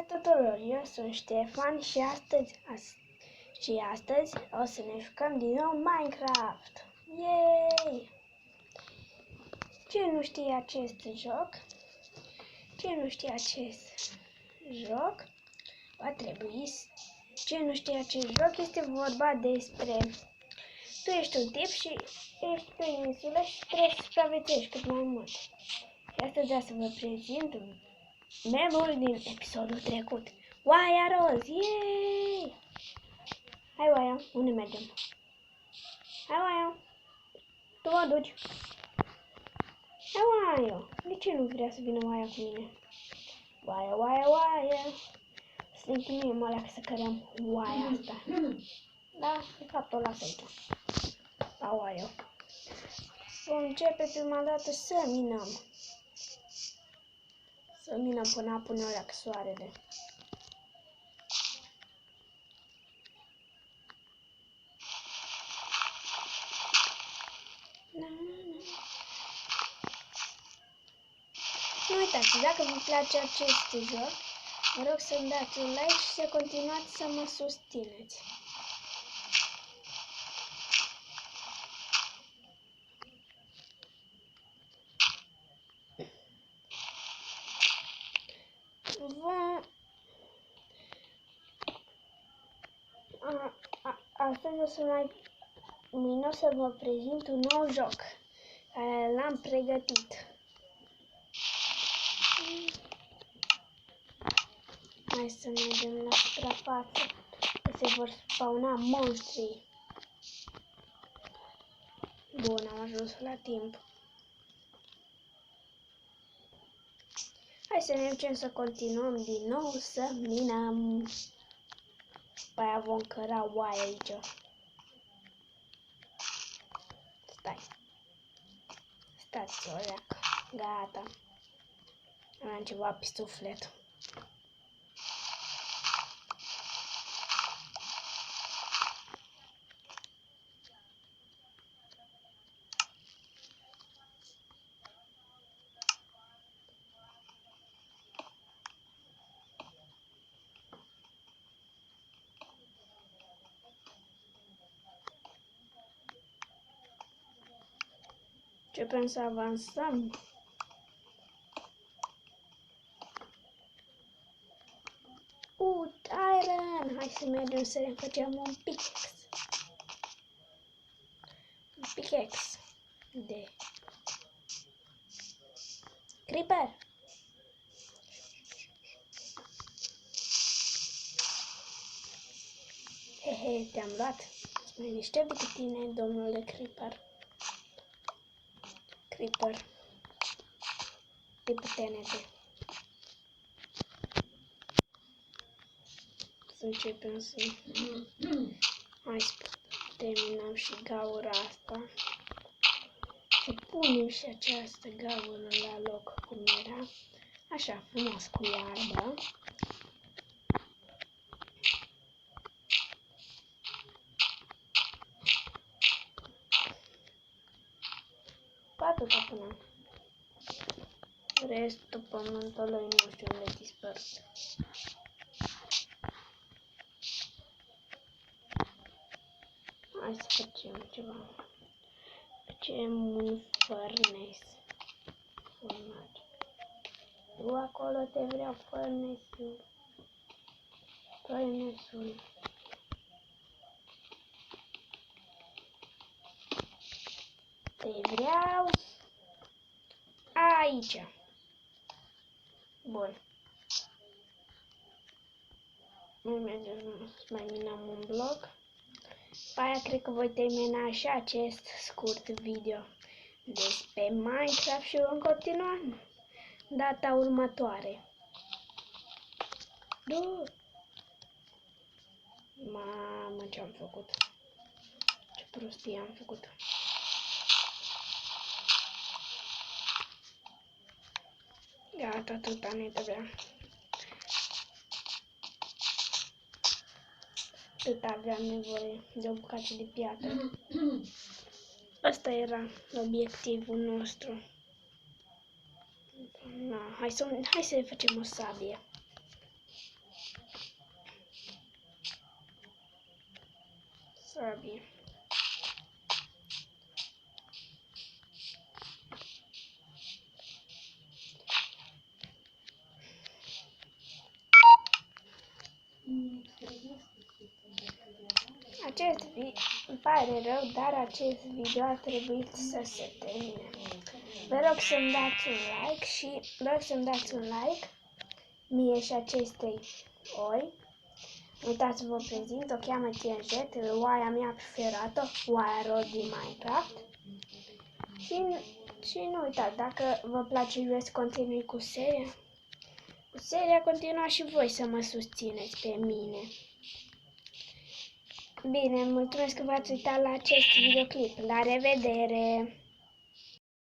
tuturor, eu sunt Ștefan și astăzi o să ne jucăm din nou Minecraft. Yay! Cine nu știe acest joc, va trebui să... Cine nu știe acest joc, este vorba despre... Tu ești un tip și ești pe insulă și trebuie să supraviețuiești cât mai mult. Și astăzi vreau să vă prezint memul din episodul trecut. Oaia roz! Yay! Hai, Oaia, unde mergem? Hai, Oaia! Tu mă duci! Hai, Oaia! De ce nu vrea să vină Oaia cu mine? Oaia, Oaia, Oaia! Să ne chinuim alea să cărăm Oaia asta. Da, de fapt o las aici. La Oaia. Vom începe prima dată să minăm. Să minăm până apune alea cu soarele. Nu uitați, dacă vă place acest joc, vă rog să-mi dați un like și să continuați să mă susțineți. Astăzi o să vă prezint un nou joc care l-am pregătit. Hai să mergem la suprafață, că se vor spawna monștri. Bun, am ajuns la timp. Hai să ne ducem să continuăm din nou să minăm. După aia vom căra oaia aici. Stați o leacă. Gata. Am ceva pe suflet. Începem să avansăm. Iron! Hai să mergem să ne facem un pickaxe. Un pickaxe de creeper. Hehe, te-am luat. Ești mai deștept decât tine, domnule creeper. Creeper. De putenete. Să începem să... Hai să terminăm și gaura asta. Să punem și această gaură la loc cum era. Așa, frumos cu iarbă. Atâta până. Restul pământului nu știu unde dispărut. Hai să facem ceva. Facem un furnace. Tu acolo te vreau furnace-ul. Furnace-ul. Te vreau aici. Bun. Mai minăm un bloc. După aia cred că voi termina și acest scurt video despre Minecraft și vom continua data următoare. Mamă, ce-am făcut. Ce prostie am făcut. Gata, atâta ne trebuia. Atât aveam nevoie de o bucată de piatră. Asta era obiectivul nostru. Na, hai să facem o sabie. Bine. Îmi pare rău, dar acest video a trebuit să se termine. Vă rog să-mi dați un like și vă rog să-mi dați un like mie și acestei oi. Uitați, vă prezint, o cheamă Tianjet, oaia mea preferată, oaia rod din Minecraft. Și nu uitați, dacă vă place, vreți să continui cu seria, continuați și voi să mă susțineți pe mine. Bine, mulțumesc că v-ați uitat la acest videoclip. La revedere!